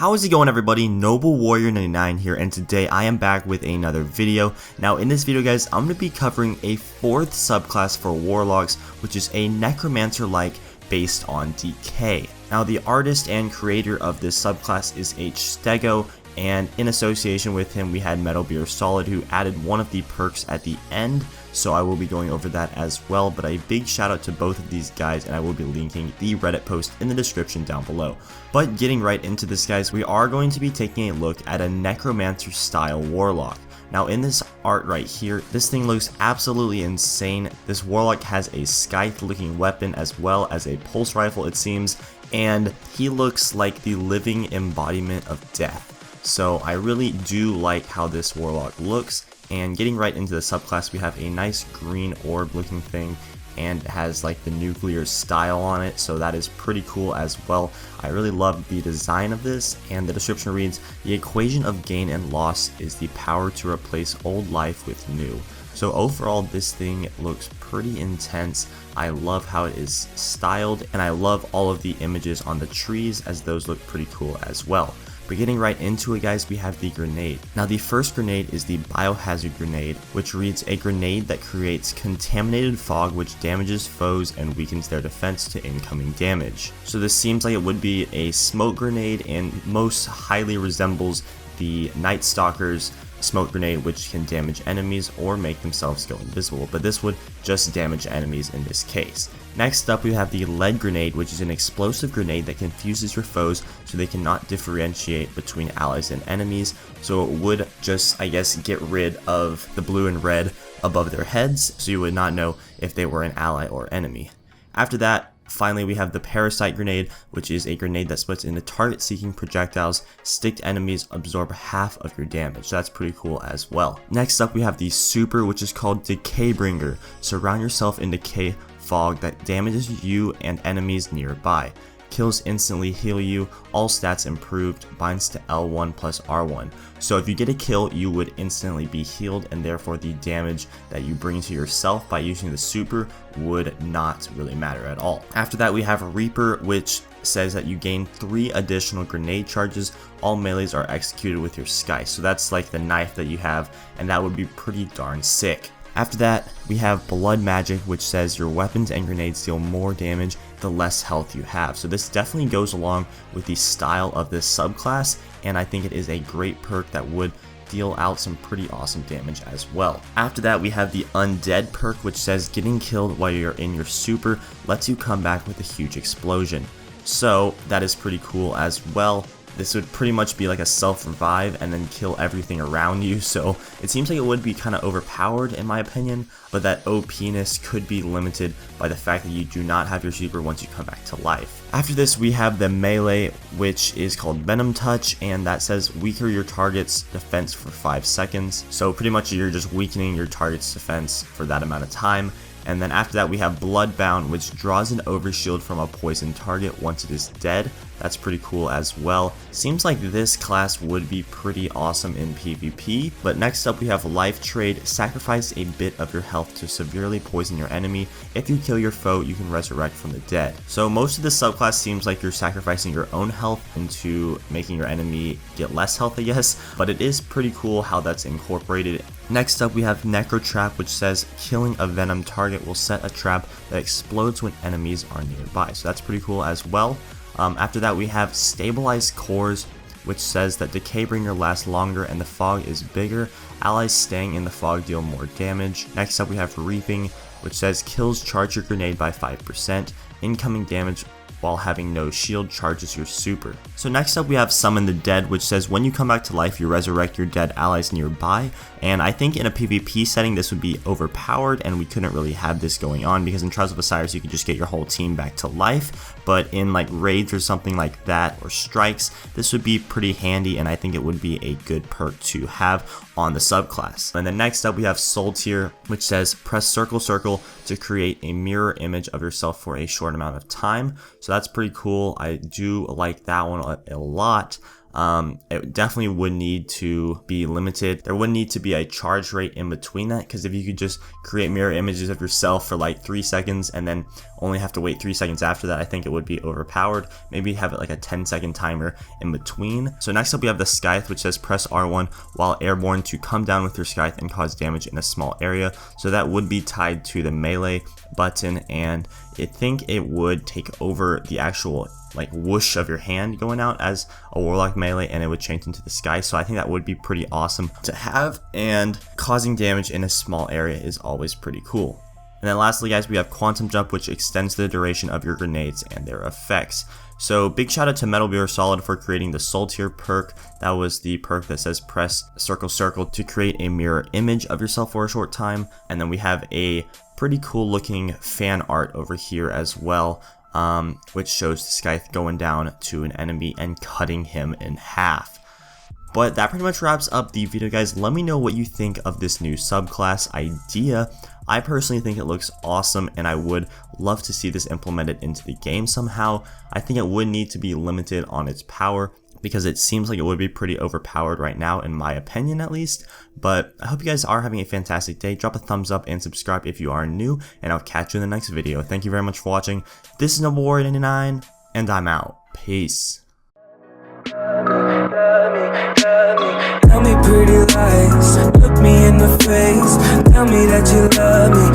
How is it going, everybody? Noble Warrior 99 here, and today I am back with another video. Now in this video, guys, I'm going to be covering a 4th subclass for Warlocks, which is a Necromancer-like based on decay. Now the artist and creator of this subclass is H. Stego, and in association with him we had Metal Beer Solid, who added one of the perks at the end, so I will be going over that as well. But a big shout out to both of these guys, and I will be linking the Reddit post in the description down below. But getting right into this, guys, we are going to be taking a look at a Necromancer style Warlock. Now in this art right here, this thing looks absolutely insane. This Warlock has a scythe looking weapon as well as a pulse rifle, it seems, and he looks like the living embodiment of death. So I really do like how this Warlock looks. And getting right into the subclass, we have a nice green orb looking thing, and it has like the nuclear style on it, so that is pretty cool as well. I really love the design of this, and the description reads, "The equation of gain and loss is the power to replace old life with new." So overall, this thing looks pretty intense. I love how it is styled, and I love all of the images on the trees, as those look pretty cool as well. But getting right into it, guys, we have the grenade. Now the first grenade is the Biohazard Grenade, which reads, "A grenade that creates contaminated fog which damages foes and weakens their defense to incoming damage." So this seems like it would be a smoke grenade, and most highly resembles the Night Stalker's smoke grenade, which can damage enemies or make themselves go invisible, but this would just damage enemies in this case. Next up, we have the lead grenade, which is an explosive grenade that confuses your foes so they cannot differentiate between allies and enemies. So it would just, I guess, get rid of the blue and red above their heads, so you would not know if they were an ally or enemy. After that, finally, we have the Parasite Grenade, which is a grenade that splits into target-seeking projectiles. Sticked enemies absorb half of your damage, so that's pretty cool as well. Next up, we have the super, which is called Decay Bringer. Surround yourself in decay fog that damages you and enemies nearby. Kills instantly heal you, all stats improved, binds to L1 plus R1. So if you get a kill, you would instantly be healed, and therefore the damage that you bring to yourself by using the super would not really matter at all. After that, we have Reaper, which says that you gain 3 additional grenade charges. All melees are executed with your scythe, so that's like the knife that you have, and that would be pretty darn sick. After that, we have Blood Magic, which says your weapons and grenades deal more damage the less health you have. So this definitely goes along with the style of this subclass, and I think it is a great perk that would deal out some pretty awesome damage as well. After that, we have the Undead perk, which says getting killed while you're in your super lets you come back with a huge explosion. So that is pretty cool as well. This would pretty much be like a self-revive and then kill everything around you, so it seems like it would be kind of overpowered in my opinion, but that OP-ness could be limited by the fact that you do not have your super once you come back to life. After this, we have the melee, which is called Venom Touch, and that says weaker your target's defense for 5 seconds. So pretty much you're just weakening your target's defense for that amount of time. And then after that, we have Bloodbound, which draws an overshield from a poisoned target once it is dead. That's pretty cool as well. Seems like this class would be pretty awesome in PvP. But next up, we have Life Trade. Sacrifice a bit of your health to severely poison your enemy. If you kill your foe, you can resurrect from the dead. So most of this subclass seems like you're sacrificing your own health into making your enemy get less health, I guess. But it is pretty cool how that's incorporated. Next up, we have Necro Trap, which says killing a venom target will set a trap that explodes when enemies are nearby. So that's pretty cool as well. After that, we have Stabilized Cores, which says that Decay Bringer lasts longer and the fog is bigger. Allies staying in the fog deal more damage. Next up, we have Reaping, which says kills charge your grenade by 5%. Incoming damage while having no shield charges your super. So next up, we have Summon the Dead, which says when you come back to life, you resurrect your dead allies nearby. And I think in a PvP setting, this would be overpowered, and we couldn't really have this going on, because in Trials of Osiris, you could just get your whole team back to life. But in like raids or something like that, or strikes, this would be pretty handy, and I think it would be a good perk to have on the subclass. And then next up, we have Soul Tier, which says press circle circle to create a mirror image of yourself for a short amount of time. So that's pretty cool. I do like that one a lot. it definitely would need to be limited. There would need to be a charge rate in between that, because if you could just create mirror images of yourself for like 3 seconds and then only have to wait 3 seconds after that, I think it would be overpowered. Maybe have it like a 10-second timer in between. So next up we have the Scythe, which says press R1 while airborne to come down with your Scythe and cause damage in a small area. So that would be tied to the melee button, and I think it would take over the actual like whoosh of your hand going out as a warlock melee, and it would change into the sky. So I think that would be pretty awesome to have, and causing damage in a small area is always pretty cool. And then lastly guys, we have Quantum Jump, which extends the duration of your grenades and their effects. So big shout out to Metal Gear Solid for creating the Soul Tier perk. That was the perk that says press circle circle to create a mirror image of yourself for a short time. And then we have a pretty cool looking fan art over here as well, which shows the Scythe going down to an enemy and cutting him in half. But that pretty much wraps up the video guys. Let me know what you think of this new subclass idea. I personally think it looks awesome, and I would love to see this implemented into the game somehow. I think it would need to be limited on its power, because it seems like it would be pretty overpowered right now, in my opinion at least. But I hope you guys are having a fantastic day. Drop a thumbs up and subscribe if you are new, and I'll catch you in the next video. Thank you very much for watching. This is Noble Warrior 99, and I'm out. Peace. Tell me pretty lies, look me in the face, tell me that you love me.